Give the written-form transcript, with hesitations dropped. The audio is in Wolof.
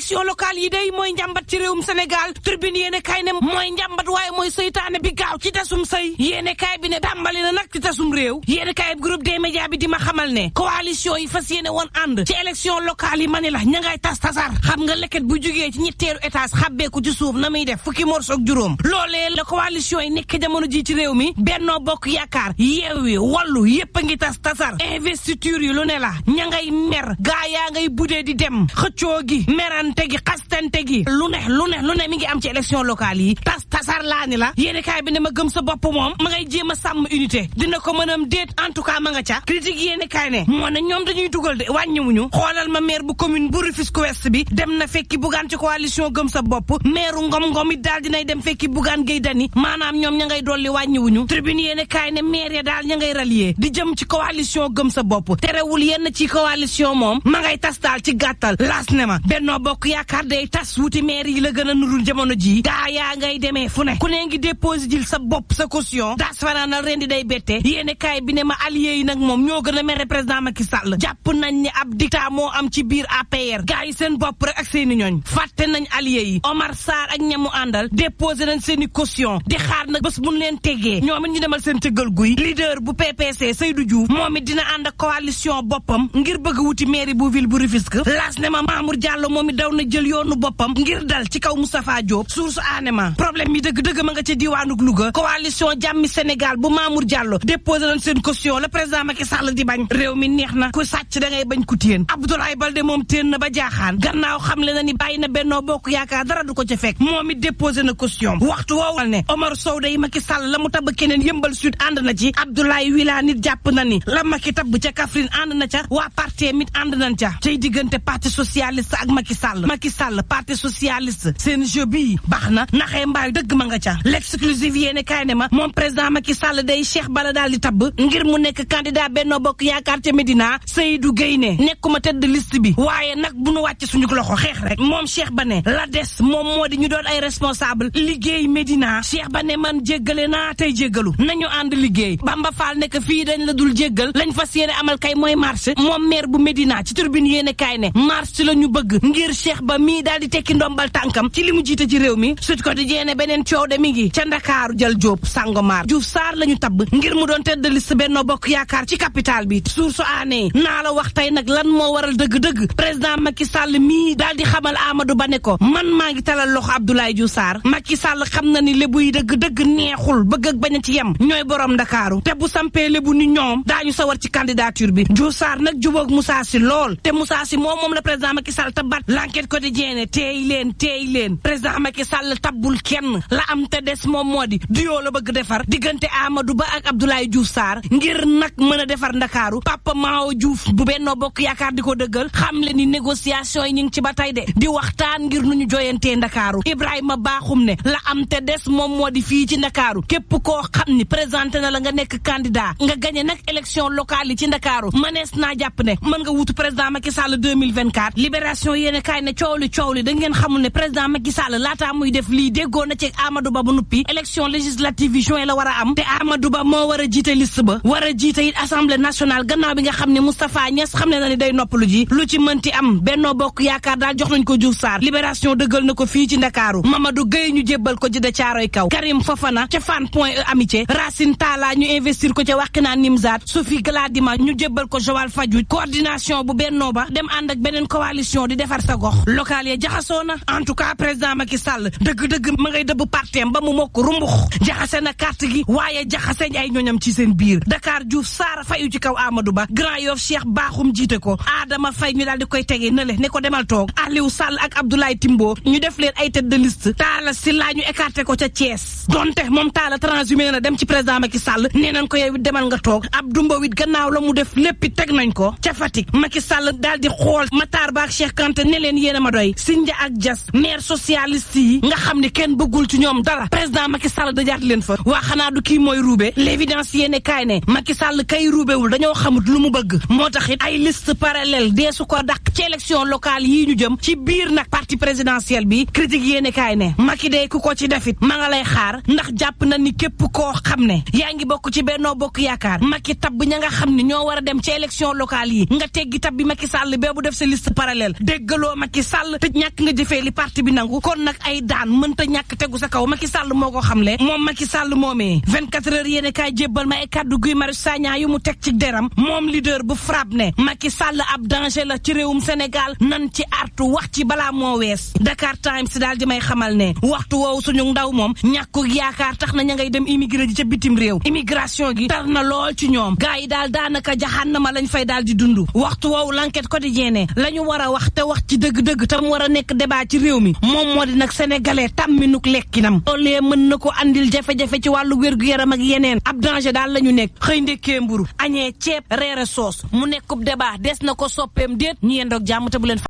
élection locale yi day mooy njàmbat ci réewum Sénégal Tribune yéene kaay ne mooy njàmbat waaye mooy seytaane bi gaaw ci tasum sëy yéene kaay bi ne tàmbali na nag ci tasum réew yéene kaay groupe des médias bi di ma xamal ne coalition yi fas yéene woon ànd ci élection locale yi ma ne la ña ngay tasar xam nga leket bu jugee ci ñetteelu étage xabbeeku ci suuf na muy def fukki morso ak juróom loolee la coalition yi nekk jamono ji ci réew mi Benno Bokk Yaakaar Yewwi Wallu yépp a ngi tasar investiture yi lu ne la ña ngay mer gaa yaa ngay budee di dem xëccoo gi merante gi xastante gi lu ne mi ngi am ci élection locale yi tasar laa ni la yéene kaay bi ne ma gëm sa bopp moom ma ngay jéem a sàmm unité dina ko mënam déet en tout cas ma nga ca critique yéene kaay ne moo ne ñoom dañuy dugal de wàññiwuñu xoolal ma maire bu commune bu Rufisque Ouest bi dem na fekki Bougane ci coalition gëm sa bopp maire ngom it daal dinay dem fekki Bougane Gueye Dany maanaam ñoom ña ngay dolli wàññiwuñu tribune yéene kaay ne maire ya daal ña ngay rallier di jëm ci coalition gëm sa bopp terewul yenn ci coalition moom ma ngay tas daal ci gàttal laas ne ma Benno Bokk Yaakaar day tas wuti maire yi la gën a nurul jamono ji gaa yaa ngay demee fu ne ku ne ngi déposé jil sa bopp sa caution das fanaanal ren di day bette yéene kaay bi ne ma allié yi nag moom ñoo gën a mere président Macky Sall jàpp nañ ne ab dictat moo am ci biir APR gaa yi seen bopp rek ak seeni ñooñ fàtte nañ allié yi Omar Sarr ak ñamu àndal déposé nañ seeni caution di xaar nag bés buñ leen teggee ñoom it ñu demal seen tëggal guy leader bu PPC Seydou Diouf moom it dina ànd ak coalition boppam ngir bëgg wuti mairie bu ville bu Rufisque laas ne ma Mamour Diallo moom it daw na jël yoonu boppam ngir dal ci kaw Moustapha Diop source aanema problème yi dëgg ma nga ca diwaanug Louga coalition jàmmi Sénégal bu Mamour Diallo déposé nañ seen caution le président Macky Sall di bañ réew mi neex na ku sàcc da ngay bañ ku téen Abdoulaye Baldé moom téen na ba jaaxaan gannaaw xam le na ni bàyyi na Benno Bokk Yaakaar dara du ko ca fekk moom it déposé na caution waxtu woowal ne Omar Sow day Macky Sall la mu tabb keneen Yëmbal Sud ànd na ci Abdoulaye Wilane nit jàpp na ni la Macky tabb ca Kaffrine ànd na ca waa parti mit ànd nañ ca tey diggante parti socialiste ak Macky Sall parti socialiste seen jeu bi baax na naxee mbaay dëgg ma nga ca l'exclusive yéene kaay ne ma moom président Macky Sall day Cheikh Bala daal di tabb ngir mu nekk candidat Benno Bokk Yaakaar ca Médina Seydou Gueye ne nekkuma tête de liste bi waaye nag bu nu wàcc suñu loxo xeex rek moom Cheikh Ba ne la des moom moo di ñu doon ay responsable liggéey Médina Cheikh Ba ne man jéggale naa tey jéggalu nañu ànd liggéey Bamba Fall nekk fii dañ la dul jéggal lañ fas yéene amal kay mooy marche moom maire bu Médina ci turbine yéene kaay ne marche la ñu bëgg ngir Cheikh Ba mii daal di tekki ndombal tànkam ci li mu jiite ci réew mi Sud Quotidien ne beneen coow de mi ngi ca Ndakaaru jël Diop Sangomar Diouf Sarr la ñu tabb ngir mu doon tête de liste Benno Bokk Yaakaar ci capital bi source aané naa la wax tey nag lan moo waral dëgg-dëgg président Macky Sall mii daal di xamal Amadou Ba ne ko man maa ngi talal loxo Abdoulaye Diouf Sarr Macky Sall xam na ni lébu yi dëgg-dëgg neexul bëgg ak bañ a ci yem ñooy borom Ndakaaru te bu sampee lébu ni ñoom daañu sawar ci candidature bi Diouf Sarr nag jubóog Moussa Sy lool te Moussa Sy moom la président Macky Sall tabbat l'enquête quotidienne teey leen président Macky Sall tabbul kenn la am te des moom moo di duyoo la bëgg defar diggante Amadou Ba ak Abdoulaye Diouf Sarr ngir nag mën a defar Ndakaaru Papa Mao Diouf bu Benno Bokk Yaakaar di ko dëggal xam le ni négociation yi ñu ngi ci ba tey de di waxtaan ngir nu ñu joyantee Ndakaaru Ibrahima Bakhoum ne la am te des moom moo di fii ci Ndakaaru képp koo xam ni présenté na la nga nekk candidat nga gagné nag élection locale yi ci Ndakaaru manees naa jàpp ne mën nga wutu président Macky Sall 2024 libération yéene kaay ne coow li da ngeen xamul ne président Macky Sall laataa muy def lii déggoo na ci Amadou Ba bu nuppi élection législative yi juin la war a am te Amadou Ba moo war a jiite liste ba war a jiite it assemblée nationale gannaaw bi nga xam ne Moustapha Niass xam ne na ni day noppalu ji lu ci mënti am Benno Bokk Yaakaar daal jox nañ ko Diouf Sarr libération dëggal na ko fii ci Ndakaaru Mamadou Gueye ñu jébbal ko Djida Thiaroye Kaw Karim Fofana ca Fann Point E Amitié Racine Talla ñu investir ko ca Wakhinane Nimzatt Sophie Gladima ñu jébbal ko Joal Fadiouth coordination bu Benno ba dem ànd ak beneen coalition di defar sa gox local ya jaxasoo na en tout cas président Macky Sall dëgg-dëgg ma ngay dëbb partem ba mu mokk rumbux jaxase na carte gi waaye jaxase ay ñoñam ci seen biir Dakar Diouf Sarr fayu ci kaw Amadou Ba Grand Yoff Cheikh Bakhoum jiite ko Adama Faye ñu daal di koy tegee na le ne ko demal toog Aliou Sall ak Abdoulaye Timbo ñu def leen ay tête de liste Talla Sylla ñu écarté ko ca Thiès donte moom Talla transhumé na dem ci président Macky Sall nee nañ ko yow demal nga toog Abdou Mbow it gannaaw la mu def léppi teg nañ ko ca Fatick Macky Sall daal di xool Matar Ba ak Cheikh Kanté ne leen yéen a ma doy Sindia ak Dias maire socialiste yi nga xam ne kenn bëggul ci ñoom dara président Macky Sall dajaat leen fa waa xanaa du kii mooy ruube l'évidence yéene kaay ne Macky Sall kay ruubewul dañoo xamut lu mu bëgg moo tax it ay liste parallèle dee su ko dàq ci élection locale yii ñu jëm ci biir nag parti présidentiel bi critique yéene kaay ne Macky day ku ko ci defit ma nga lay xaar ndax jàpp na ni képp koo xam ne yaa ngi bokk ci Benno Bokk Yaakaar Macky tabb ña nga xam ne ñoo war a dem ci élection locale yi nga teggi tab bi Macky Sall bee bu def sa liste parallèle déggaloo Macky Macky Sall te ñàkk nga jëfee li parti bi nangu kon nag ay daan mënta ñàkk tegu sa kaw Macky Sall moo ko xamle moom Macky Sall moomee 24 heures yéene kaay jébbal ma ay kaddu Guy Marius Sagna yu mu teg ci deram moom leader bu FRAPP ne Macky Sall ab danger la ci réewum Sénégal nan ci artu wax ci balaa moo wees Dakar Times daal di may xamal ne waxtu woowu suñu ndaw moom ñàkku yaakaar tax na ña ngay dem immigré ji ca bitim réew immigration gi tar na lool ci ñoom gars yi daal daanaka jaxannama lañ fay daal di dund waxtu woowu l'enquête quotidienne la ñu war a wax te wax ci dëgg-dëgg te mu war a nekk débat ci réew mi moom moo di nag sénégalais tàmminuk lekkinam loolee mën na ko andil jafe-jafe ci wàllu wér-gu-yaram ak yeneen ab danger daal la ñu nekk xëy ndekkee mburu añee ceeb reere soos mu nekkub débat des na ko soppeem déet ñu yendoog jàmm te bu leen